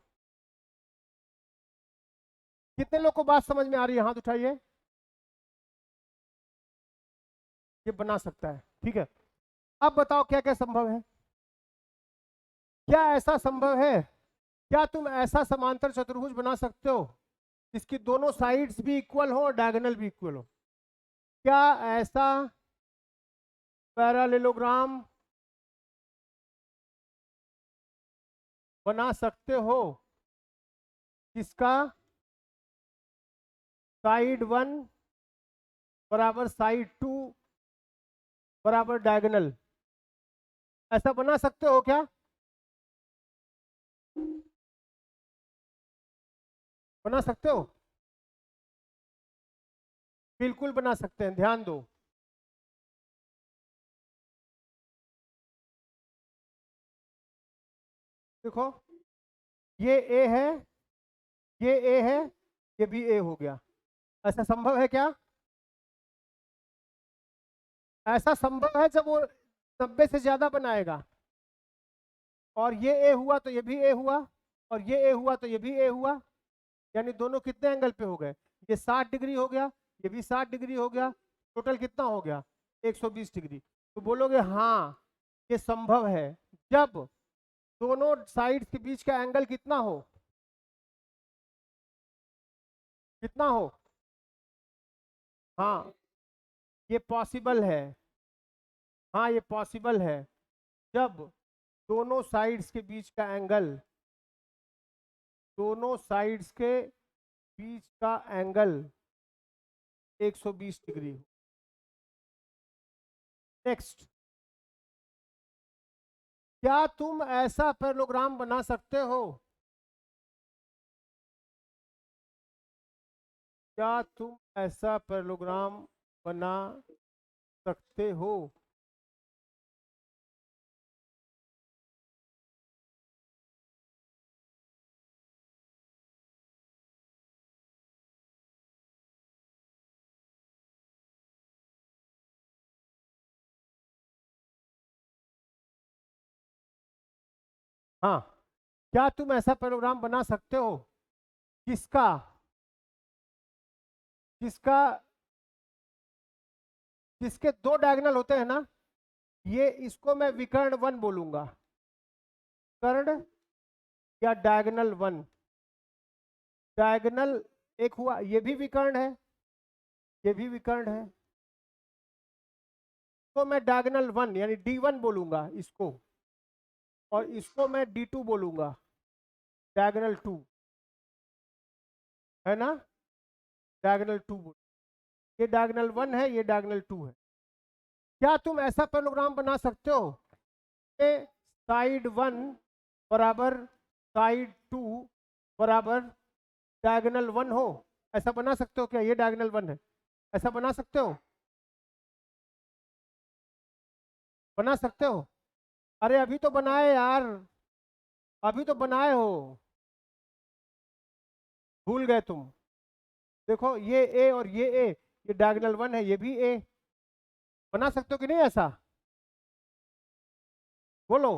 कितने लोग को बात समझ में आ रही है? हाथ उठाइए। ये बना सकता है, ठीक है। अब बताओ क्या क्या संभव है? क्या ऐसा संभव है? क्या तुम ऐसा समांतर चतुर्भुज बना सकते हो जिसकी दोनों साइड्स भी इक्वल हो और डायगोनल भी इक्वल हो? क्या ऐसा पैरेललोग्राम बना सकते हो जिसका साइड 1 बराबर साइड 2 बराबर डायगोनल? ऐसा बना सकते हो क्या? बना सकते हो? बिल्कुल बना सकते हैं, ध्यान दो। देखो, ये ए है, ये ए है, ये भी ए हो गया। ऐसा संभव है क्या? ऐसा संभव है जब वो 90 से ज्यादा बनाएगा। और ये ए हुआ तो ये भी ए हुआ, और ये ए हुआ तो ये भी ए हुआ, यानी दोनों कितने एंगल पे हो गए? ये 60 डिग्री हो गया, ये भी 60 डिग्री हो गया, टोटल कितना हो गया? 120 डिग्री। तो बोलोगे हाँ, ये संभव है जब दोनों साइड के बीच का एंगल कितना हो? कितना हो? हाँ, ये पॉसिबल है। हाँ, ये पॉसिबल है जब दोनों साइड्स के बीच का एंगल, दोनों साइड्स के बीच का एंगल 120 डिग्री हो। नेक्स्ट, क्या तुम ऐसा पैरेललोग्राम बना सकते हो? क्या तुम ऐसा पैरेललोग्राम बना सकते हो? हाँ, क्या तुम ऐसा पैरेललोग्राम बना सकते हो जिसका जिसका जिसके दो डायगोनल होते हैं ना, ये इसको मैं विकर्ण वन बोलूंगा, कर्ण या डायगोनल वन। डायगोनल एक हुआ, ये भी विकर्ण है, ये भी विकर्ण है, तो मैं डायगोनल वन यानी D1 बोलूंगा इसको, और इसको मैं D2 बोलूंगा, डायगोनल टू, है ना, डायगोनल टू। ये डायगोनल वन है, ये डायगोनल टू है। क्या तुम ऐसा पैरेललोग्राम बना सकते हो कि साइड वन बराबर साइड टू बराबर डायगोनल वन हो? ऐसा बना सकते हो क्या? ये डायगोनल वन है, ऐसा बना सकते हो? बना सकते हो? अरे अभी तो बनाए यार, अभी तो बनाए हो, भूल गए तुम। देखो ये ए और ये ए, ये डायगोनल वन है, ये भी ए। बना सकते हो कि नहीं ऐसा? बोलो।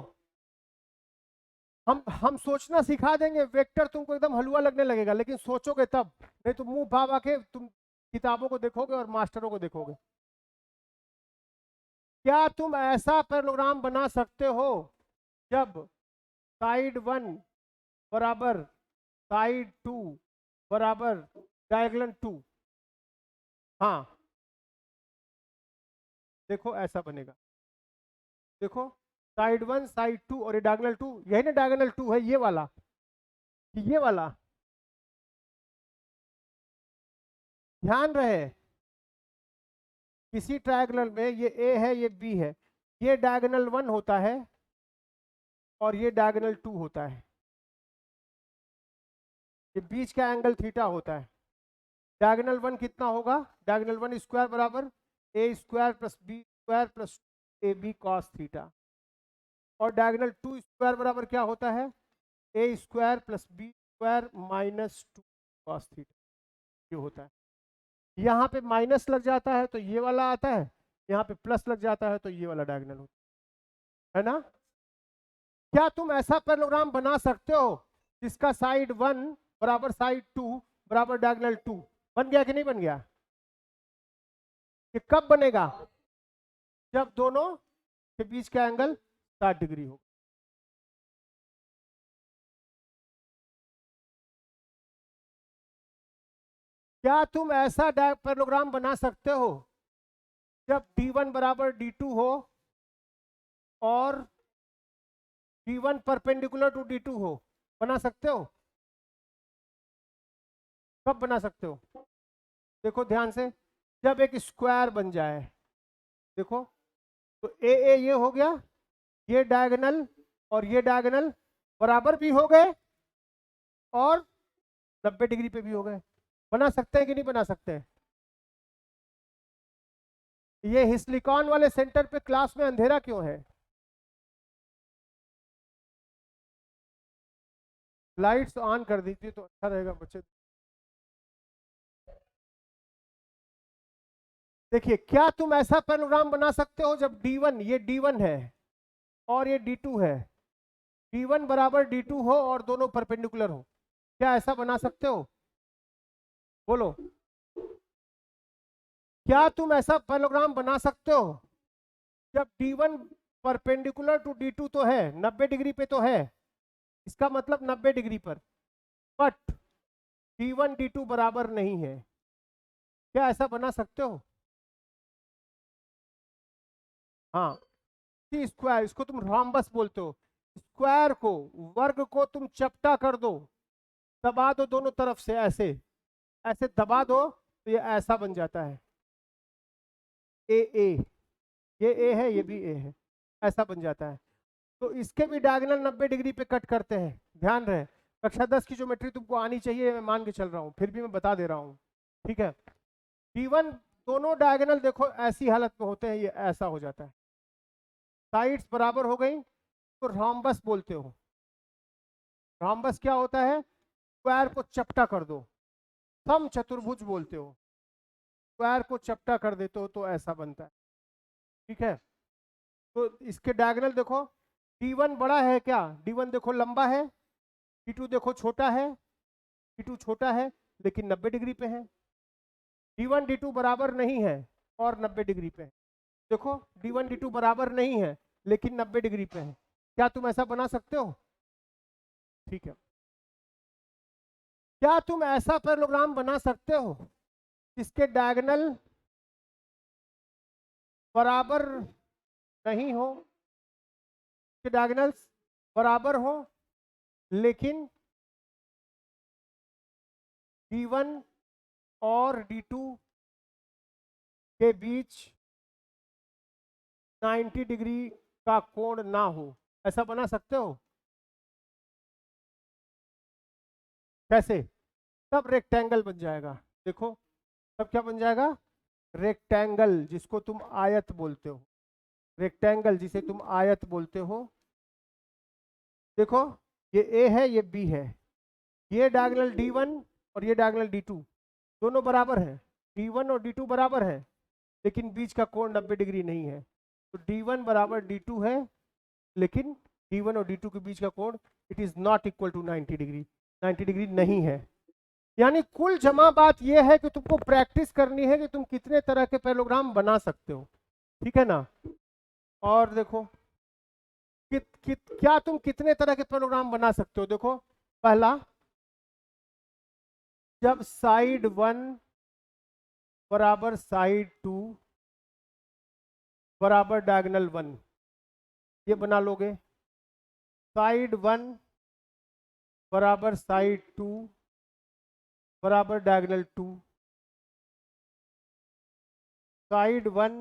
हम सोचना सिखा देंगे, वेक्टर तुमको एकदम हलवा लगने लगेगा, लेकिन सोचोगे तब, नहीं तो मुंह भाव आके तुम किताबों को देखोगे और मास्टरों को देखोगे। क्या तुम ऐसा पैरेललोग्राम बना सकते हो जब साइड वन बराबर साइड टू बराबर डायगोनल टू? हाँ, देखो ऐसा बनेगा। देखो, साइड वन साइड टू और ये डायगोनल टू, यही ना डायगोनल टू है, ये वाला, ये वाला, ध्यान रहे। किसी ट्रायंगल में ये ए है, ये बी है, ये डायगोनल वन होता है और ये डायगोनल टू होता है, ये बीच का एंगल थीटा होता है। डायगोनल वन कितना होगा? डायगोनल वन स्क्वायर बराबर A square plus B square plus A B cos theta, और डायगोनल टू स्क्वायर बराबर क्या होता है? A square plus B square minus two cos theta, ये होता है। यहाँ पे माइनस लग जाता है तो ये वाला आता है, यहाँ पे प्लस लग जाता है तो ये वाला डायगोनल होता है ना। क्या तुम ऐसा पैरेललोग्राम बना सकते हो जिसका साइड वन बराबर साइड टू बराबर डायगोनल टू? बन गया कि नहीं बन गया? ये कब बनेगा? जब दोनों के बीच का एंगल 60 डिग्री हो। क्या तुम ऐसा पैरेललोग्राम बना सकते हो जब D1 बराबर D2 हो और D1 परपेंडिकुलर टू D2 हो? बना सकते हो? कब बना सकते हो? देखो ध्यान से, जब एक स्क्वायर बन जाए, देखो, तो ए ये हो गया, ये डायगोनल और ये डायगोनल बराबर भी हो गए और 90 डिग्री पे भी हो गए। बना सकते हैं कि नहीं बना सकते हैं? ये हिस्लिकॉन वाले सेंटर पे क्लास में अंधेरा क्यों है? लाइट्स ऑन कर दीजिए तो अच्छा रहेगा बच्चे। देखिए, क्या तुम ऐसा पैरेललोग्राम बना सकते हो जब D1, ये D1 है और ये D2 है, D1 बराबर D2 हो और दोनों परपेंडिकुलर हो? क्या ऐसा बना सकते हो? बोलो। क्या तुम ऐसा पैरेललोग्राम बना सकते हो जब D1 परपेंडिकुलर टू D2 तो है, 90 डिग्री पे तो है, इसका मतलब 90 डिग्री पर, बट D1 D2 बराबर नहीं है? क्या ऐसा बना सकते हो? हाँ, सी स्क्वायर, इसको तुम रॉम्बस बोलते हो। स्क्वायर को, वर्ग को तुम चपटा कर दो, दबा दो दोनों तरफ से, ऐसे ऐसे दबा दो तो ये ऐसा बन जाता है, ए ए, ये ए है, ये भी ए है, ऐसा बन जाता है। तो इसके भी डायगोनल 90 डिग्री पे कट करते हैं। ध्यान रहे, कक्षा 10 की ज्योमेट्री तुमको आनी चाहिए, मैं मान के चल रहा हूँ, फिर भी मैं बता दे रहा हूँ। ठीक है, D1 दोनों डायगोनल देखो ऐसी हालत में होते हैं, ये ऐसा हो जाता है, साइड्स बराबर हो गई तो रोम्बस बोलते हो। रोम्बस क्या होता है? स्क्वायर को चपटा कर दो, सम चतुर्भुज बोलते हो। स्क्वायर को चपटा कर देते हो तो ऐसा बनता है। ठीक है, तो इसके डायगोनल देखो, D1 बड़ा है क्या? D1 देखो लंबा है, D2 देखो छोटा है, D2 छोटा है लेकिन 90 डिग्री पे है। D1 D2 बराबर नहीं है और 90 डिग्री पे है। देखो D1 D2 बराबर नहीं है लेकिन 90 डिग्री पे है। क्या तुम ऐसा बना सकते हो? ठीक है, क्या तुम ऐसा पैरेललोग्राम बना सकते हो जिसके डायगोनल बराबर नहीं हो, के डायगोनल्स बराबर हो लेकिन D1 और D2 के बीच 90 डिग्री का कोण ना हो? ऐसा बना सकते हो? कैसे? तब रेक्टेंगल बन जाएगा। देखो तब क्या बन जाएगा? रेक्टेंगल, जिसको तुम आयत बोलते हो। रेक्टेंगल जिसे तुम आयत बोलते हो। देखो ये ए है, ये बी है, ये डायगोनल D1 और ये डायगोनल D2 दोनों बराबर है। D1 और D2 बराबर है लेकिन बीच का कोण 90 डिग्री नहीं है। तो D1 बराबर D2 है लेकिन D1 और D2 के बीच का कोण it is not equal to 90 degree, 90 degree नहीं है। यानी कुल जमा बात यह है कि तुमको प्रैक्टिस करनी है कि तुम कितने तरह के पैरेललोग्राम बना सकते हो। ठीक है ना? और देखो क्या तुम कितने तरह के पैरेललोग्राम बना सकते हो? देखो पहला, जब साइड 1 बराबर साइड 2 बराबर डायगोनल 1, ये बना लोगे। साइड 1 बराबर साइड 2 बराबर डायगोनल 2, साइड 1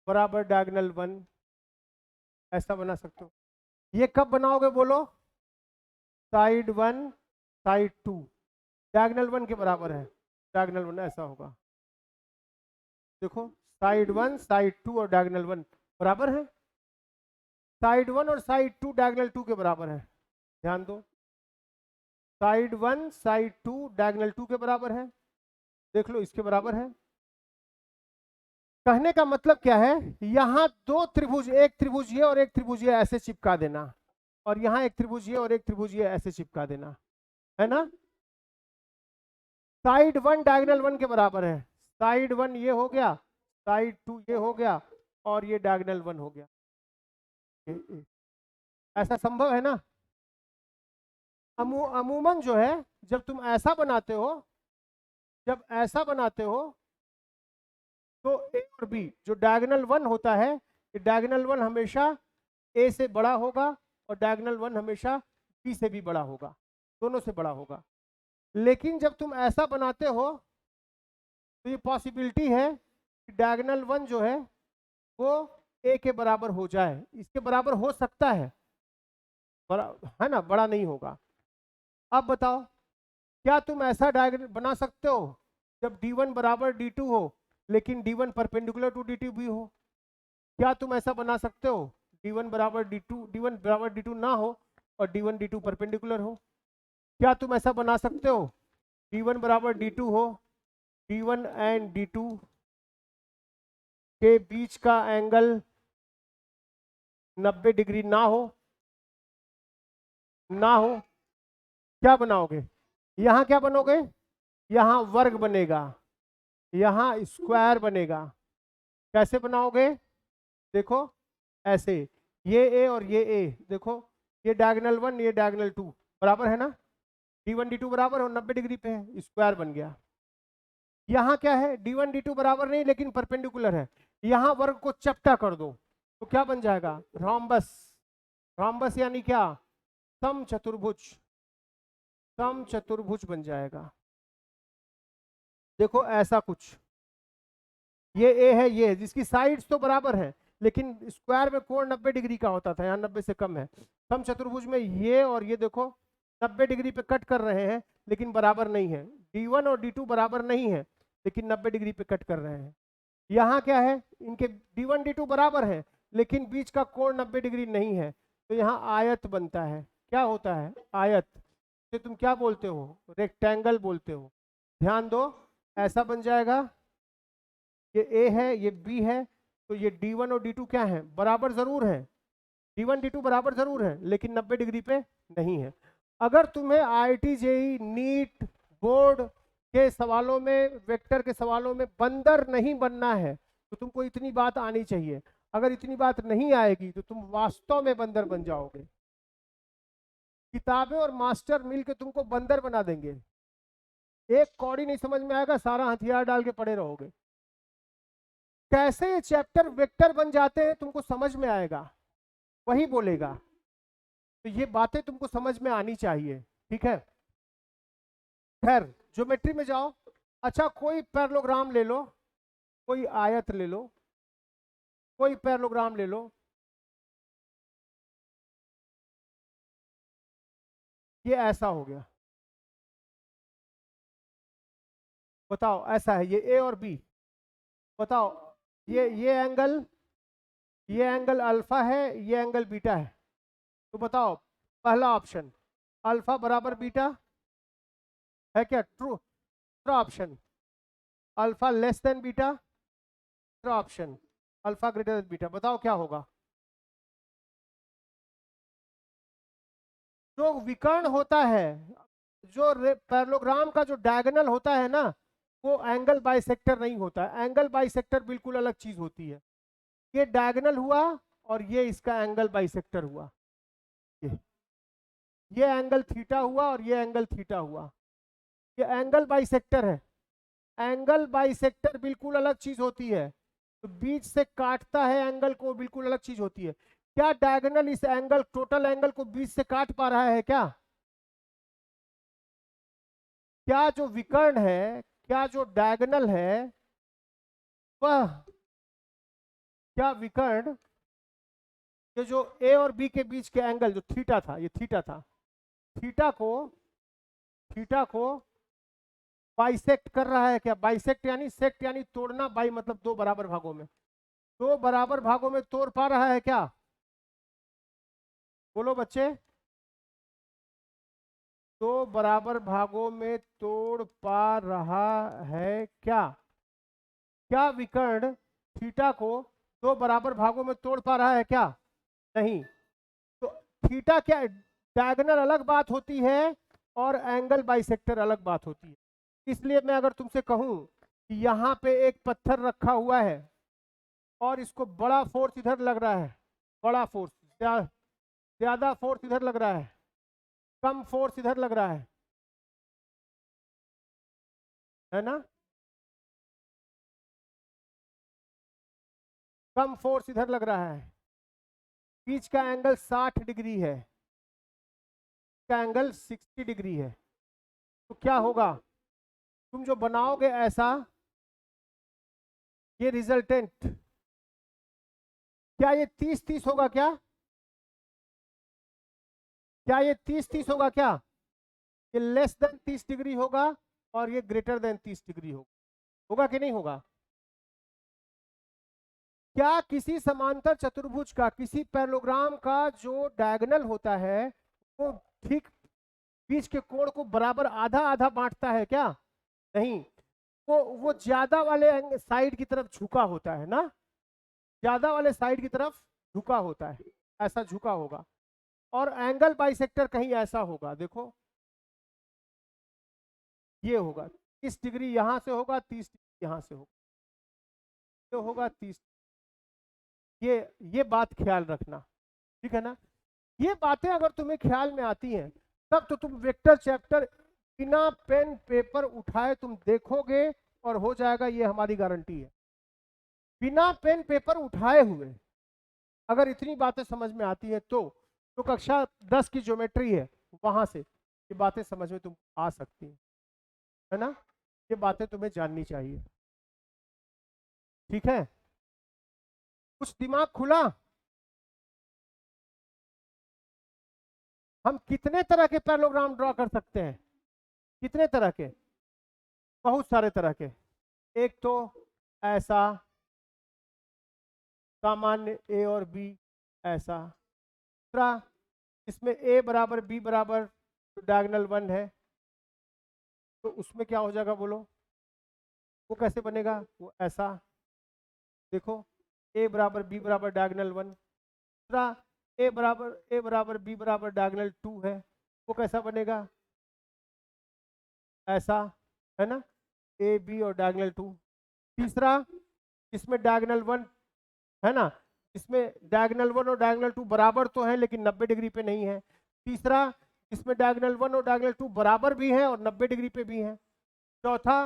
बराबर डायगोनल 1, ऐसा बना सकते हो। ये कब बनाओगे बोलो? साइड 1 साइड 2 डायगोनल 1 के बराबर है, डायगोनल 1 ऐसा होगा। देखो साइड 1 साइड 2 और डायगोनल 1 बराबर है, साइड 1 और साइड 2 डायगोनल 2 के बराबर है। ध्यान दो, साइड 1 साइड 2 डायगोनल 2 के बराबर है। देख लो इसके बराबर है। कहने का मतलब क्या है? यहां दो त्रिभुज, एक त्रिभुज ये और एक त्रिभुज ये ऐसे चिपका देना, और यहां एक त्रिभुज ये और एक त्रिभुज ये ऐसे चिपका देना, है ना? साइड 1 डायगोनल 1 के बराबर है, साइड 1 ये हो गया, साइड 2 ये हो गया और ये डायगोनल 1 हो गया। ऐसा संभव है ना? अमूमन जो है जब तुम ऐसा बनाते हो, जब ऐसा बनाते हो तो ए और बी जो डायगोनल 1 होता है, डायगोनल 1 हमेशा ए से बड़ा होगा और डायगोनल 1 हमेशा बी से भी बड़ा होगा, दोनों से बड़ा होगा। लेकिन जब तुम ऐसा बनाते हो तो ये पॉसिबिलिटी है कि डायगोनल 1 जो है वो ए के बराबर हो जाए, इसके बराबर हो सकता है, है ना? बड़ा नहीं होगा। अब बताओ, क्या तुम ऐसा डायग्राम बना सकते हो जब D1 बराबर D2 हो लेकिन D1 परपेंडिकुलर टू D2 भी हो? क्या तुम ऐसा बना सकते हो D1 बराबर D2 ना हो और D1 D2 परपेंडिकुलर हो? क्या तुम ऐसा बना सकते हो D1 बराबर D2 हो, D1 एंड D2 के बीच का एंगल 90 डिग्री ना हो? क्या बनाओगे? यहां क्या बनोगे? यहां वर्ग बनेगा, यहां स्क्वायर बनेगा। कैसे बनाओगे? देखो ऐसे, ये ए और ये ए, देखो ये डायगोनल 1 ये डायगोनल 2 बराबर है ना? D1 D2 बराबर और 90 डिग्री पे है, स्क्वायर बन गया। यहाँ क्या है? D1 D2 बराबर नहीं लेकिन परपेंडिकुलर है, यहाँ वर्ग को चपटा कर दो तो क्या बन जाएगा? रोम्बस। रोम्बस यानी क्या? समचतुर्भुज, समचतुर्भुज बन जाएगा। देखो ऐसा कुछ, ये ए है, ये है, जिसकी साइड्स तो बराबर है लेकिन स्क्वायर में कोण 90 डिग्री का होता था, यहाँ 90 से कम है। समचतुर्भुज में ये और ये देखो 90 डिग्री पे कट कर रहे हैं लेकिन बराबर नहीं है। D1 और D2 बराबर नहीं है लेकिन 90 डिग्री पे कट कर रहे हैं। यहाँ क्या है, इनके D1 D2 बराबर है लेकिन बीच का कोण 90 डिग्री नहीं है, तो यहाँ आयत बनता है। क्या होता है? आयत। तो तुम क्या बोलते हो? रेक्टेंगल बोलते हो। ध्यान दो, ऐसा बन जाएगा, ये ए है, ये बी है, तो ये D1 और D2 क्या है? बराबर जरूर है। D1 D2 बराबर जरूर है लेकिन 90 डिग्री पे नहीं है। अगर तुम्हें IIT JEE नीट बोर्ड के सवालों में, वेक्टर के सवालों में बंदर नहीं बनना है तो तुमको इतनी बात आनी चाहिए। अगर इतनी बात नहीं आएगी तो तुम वास्तव में बंदर बन जाओगे। किताबें और मास्टर मिलके तुमको बंदर बना देंगे। एक कौड़ी नहीं समझ में आएगा, सारा हथियार डाल के पड़े रहोगे। कैसे ये चैप्टर वेक्टर बन जाते हैं तुमको समझ में आएगा, वही बोलेगा। तो ये बातें तुमको समझ में आनी चाहिए, ठीक है। खैर, ज्योमेट्री में जाओ। अच्छा, कोई पैरेललोग्राम ले लो, कोई आयत ले लो, कोई पैरेललोग्राम ले लो। ये ऐसा हो गया, बताओ ऐसा है, ये ए और बी। बताओ, ये एंगल अल्फा है, ये एंगल बीटा है। तो बताओ, पहला ऑप्शन अल्फा बराबर बीटा है क्या? ट्रू। दूसरा option alpha less than beta. तीसरा option alpha greater than beta. बताओ क्या होगा? जो विकर्ण होता है, जो पैरेललोग्राम का जो डायगोनल होता है ना, वो एंगल बाइसेक्टर नहीं होता है। एंगल बाइसेक्टर बिल्कुल अलग चीज होती है। ये डायगोनल हुआ और ये इसका एंगल बाइसेक्टर हुआ। ये ये एंगल थीटा हुआ और ये एंगल थीटा हुआ। ये एंगल बाइसेक्टर है। एंगल बाइसेक्टर बिल्कुल अलग चीज होती है। तो बीच से काटता है एंगल को, बिल्कुल अलग चीज होती है। क्या डायगोनल इस एंगल, टोटल एंगल को बीच से काट पा रहा है क्या? क्या जो विकर्ण है, क्या जो डायगोनल है, वह, क्या विकर्ण, ये जो ए और बी के बीच के एंगल जो थीटा था, ये थीटा था, थीटा को बाइसेक्ट कर रहा है क्या? बाइसेक्ट यानी सेक्ट यानी तोड़ना, बाई मतलब दो बराबर भागों में, दो बराबर भागों में तोड़ पा रहा है क्या? बोलो बच्चे, दो बराबर भागों में तोड़ पा रहा है क्या? क्या विकर्ण थीटा को दो बराबर भागों में तोड़ पा रहा है क्या? नहीं। तो थीटा क्या, डायगोनल अलग बात होती है और एंगल बाइसेक्टर अलग बात होती है। इसलिए मैं अगर तुमसे कहूं कि यहाँ पे एक पत्थर रखा हुआ है और इसको बड़ा फोर्स इधर लग रहा है, बड़ा फोर्स, ज्यादा फोर्स इधर लग रहा है, कम फोर्स इधर लग रहा है ना? कम फोर्स इधर लग रहा है। बीच का एंगल 60 डिग्री है, का एंगल 60 डिग्री है। तो क्या होगा? तुम जो बनाओगे ऐसा, ये रिजल्टेंट, क्या ये 30-30 होगा क्या? क्या ये 30-30 होगा क्या? ये लेस देन 30 डिग्री होगा और ये ग्रेटर देन 30 डिग्री होगा। होगा कि नहीं होगा? क्या किसी समांतर चतुर्भुज का, किसी पैरेललोग्राम का जो डायगोनल होता है वो ठीक बीच के कोण को बराबर आधा आधा बांटता है क्या? नहीं। वो ज्यादा वाले साइड की तरफ झुका होता है ना, ज्यादा वाले साइड की तरफ झुका होता है, ऐसा झुका होगा। और एंगल बाइसेक्टर कहीं ऐसा होगा, देखो ये होगा 30 डिग्री यहां से होगा, 30 डिग्री यहां से होगा, तो होगा 30। ये बात ख्याल रखना, ठीक है ना? ये बातें अगर तुम्हें ख्याल में आती हैं तब तो तुम वेक्टर चैप्टर बिना पेन पेपर उठाए तुम देखोगे और हो जाएगा, ये हमारी गारंटी है। बिना पेन पेपर उठाए हुए अगर इतनी बातें समझ में आती है तो कक्षा 10 की ज्योमेट्री है, वहां से ये बातें समझ में तुम आ सकती है ना? ये बातें तुम्हें जाननी चाहिए, ठीक है? कुछ दिमाग खुला? हम कितने तरह के पैरेललोग्राम ड्रॉ कर सकते हैं? कितने तरह के? बहुत सारे तरह के। एक तो ऐसा सामान्य ए और बी, ऐसा। दूसरा, इसमें ए बराबर बी बराबर तो डायगोनल 1 है, तो उसमें क्या हो जाएगा बोलो? वो कैसे बनेगा? वो ऐसा, देखो ए बराबर बी बराबर डायगोनल 1। दूसरा, ए बराबर बी बराबर डायगोनल 2 है, वो कैसा बनेगा? ऐसा, है ना, ए बी और डायगोनल 2। तीसरा, इसमें डायगोनल 1 है ना, इसमें डायगोनल 1 और डायगोनल 2 बराबर तो है लेकिन 90 डिग्री पे नहीं है। तीसरा, इसमें डायगोनल 1 और डायगोनल 2 बराबर भी है और 90 डिग्री पे भी है। चौथा,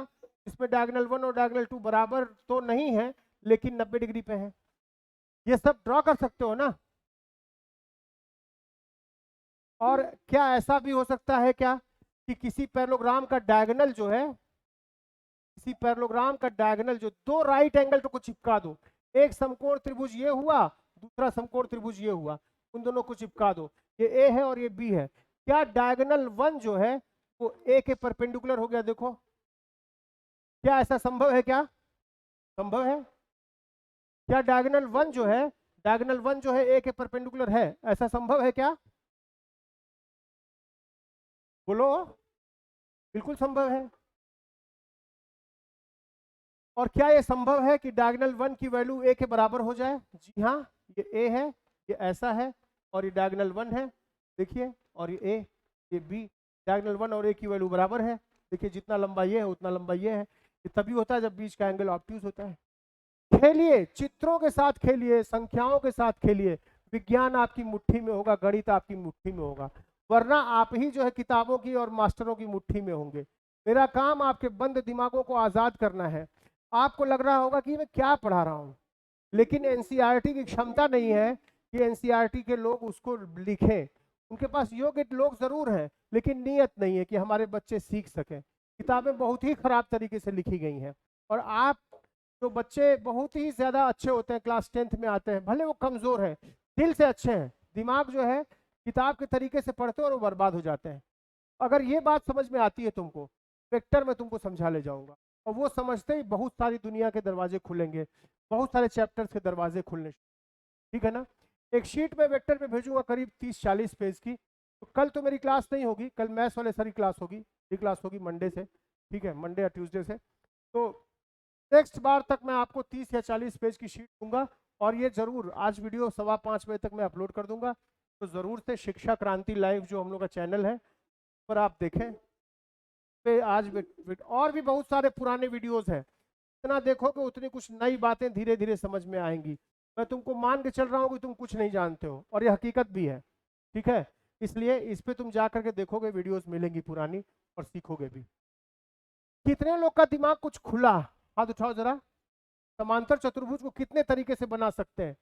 इसमें डायगोनल 1 और डायगोनल 2 बराबर तो नहीं है लेकिन 90 डिग्री पे है। ये सब ड्रॉ कर सकते हो ना? और क्या ऐसा भी हो सकता है क्या कि किसी पैरेललोग्राम का डायगोनल जो है, किसी पैरेललोग्राम का डायगोनल जो दो राइट एंगल को चिपका दो, एक समकोण त्रिभुज ये हुआ, दूसरा समकोण त्रिभुज ये हुआ, उन दोनों को चिपका दो, ये ए है और ये बी है, क्या डायगोनल 1 जो है वो ए के परपेंडिकुलर हो गया? देखो, क्या ऐसा संभव है? क्या संभव है? क्या डायगोनल 1 जो है, डायगोनल 1 जो है ए के परपेंडिकुलर है, ऐसा संभव है क्या? बोलो, बिल्कुल संभव है। और क्या ये संभव है कि डायगोनल 1 की वैल्यू ए के बराबर हो जाए? जी हाँ, ये ए है, ये ऐसा है, और ये डायगोनल 1 है, देखिए, और ये ए, ये बी। डायगोनल 1 और ए की वैल्यू बराबर है, देखिए जितना लंबा ये है उतना लंबा ये है। ये तभी होता है जब बीच का एंगल ऑब्ट्यूज होता है। खेलिए, चित्रों के साथ खेलिए, संख्याओं के साथ खेलिए, विज्ञान आपकी मुट्ठी में होगा, गणित आपकी मुट्ठी में होगा, वरना आप ही जो है किताबों की और मास्टरों की मुट्ठी में होंगे। मेरा काम आपके बंद दिमागों को आजाद करना है। आपको लग रहा होगा कि मैं क्या पढ़ा रहा हूँ, लेकिन एनसीईआरटी की क्षमता नहीं है कि एनसीईआरटी के लोग उसको लिखें। उनके पास योग्य लोग जरूर हैं, लेकिन नीयत नहीं है कि हमारे बच्चे सीख सकें। किताबें बहुत ही खराब तरीके से लिखी गई हैं, और आप जो बच्चे बहुत ही ज्यादा अच्छे होते हैं, क्लास 10th में आते हैं, भले वो कमजोर हैं, दिल से अच्छे हैं, दिमाग जो है किताब के तरीके से पढ़ते हैं और वो बर्बाद हो जाते हैं। अगर ये बात समझ में आती है तुमको, वेक्टर में तुमको समझा ले जाऊंगा, और वो समझते ही बहुत सारी दुनिया के दरवाजे खुलेंगे, बहुत सारे चैप्टर्स के दरवाजे खुलने, ठीक है ना। एक शीट में वेक्टर में भेजूंगा करीब 30-40 पेज की। तो कल तो मेरी क्लास नहीं होगी, कल मैथ्स वाले सारी क्लास होगी, ये क्लास होगी मंडे से, ठीक है, मंडे या ट्यूसडे से। तो नेक्स्ट बार तक मैं आपको 30 या 40 पेज की शीट दूंगा, और ये जरूर आज वीडियो 5:15 बजे तक मैं अपलोड कर दूंगा, तो जरूर से शिक्षा क्रांति लाइव जो हम लोग का चैनल है पर आप देखें। पे आज और भी बहुत सारे पुराने वीडियोस हैं, इतना देखोगे उतनी कुछ नई बातें धीरे धीरे समझ में आएंगी। मैं तुमको मान के चल रहा हूँ कि तुम कुछ नहीं जानते हो, और ये हकीकत भी है, ठीक है। इसलिए इस पे तुम जा करके देखोगे, वीडियोस मिलेंगी पुरानी, और सीखोगे भी। कितने लोग का दिमाग कुछ खुला? हाथ उठाओ जरा। समांतर चतुर्भुज को कितने तरीके से बना सकते हैं?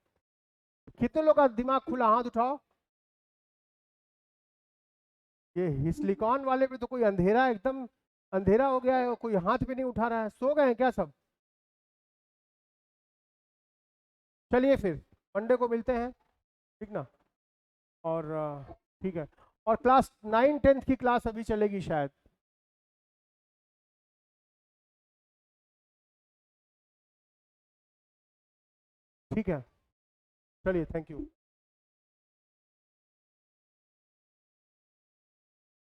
कितने लोग का दिमाग खुला? हाथ उठाओ। ये सिलिकॉन वाले पे तो कोई अंधेरा, एकदम अंधेरा हो गया है, कोई हाथ भी नहीं उठा रहा है। सो गए हैं क्या सब? चलिए फिर मंडे को मिलते हैं, ठीक ना। और ठीक है, और क्लास 9-10 की क्लास अभी चलेगी शायद। ठीक है, चलिए, थैंक यू।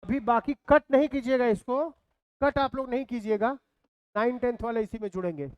अभी बाकी कट नहीं कीजिएगा इसको, कट आप लोग नहीं कीजिएगा, 9-10 वाले इसी में जुड़ेंगे।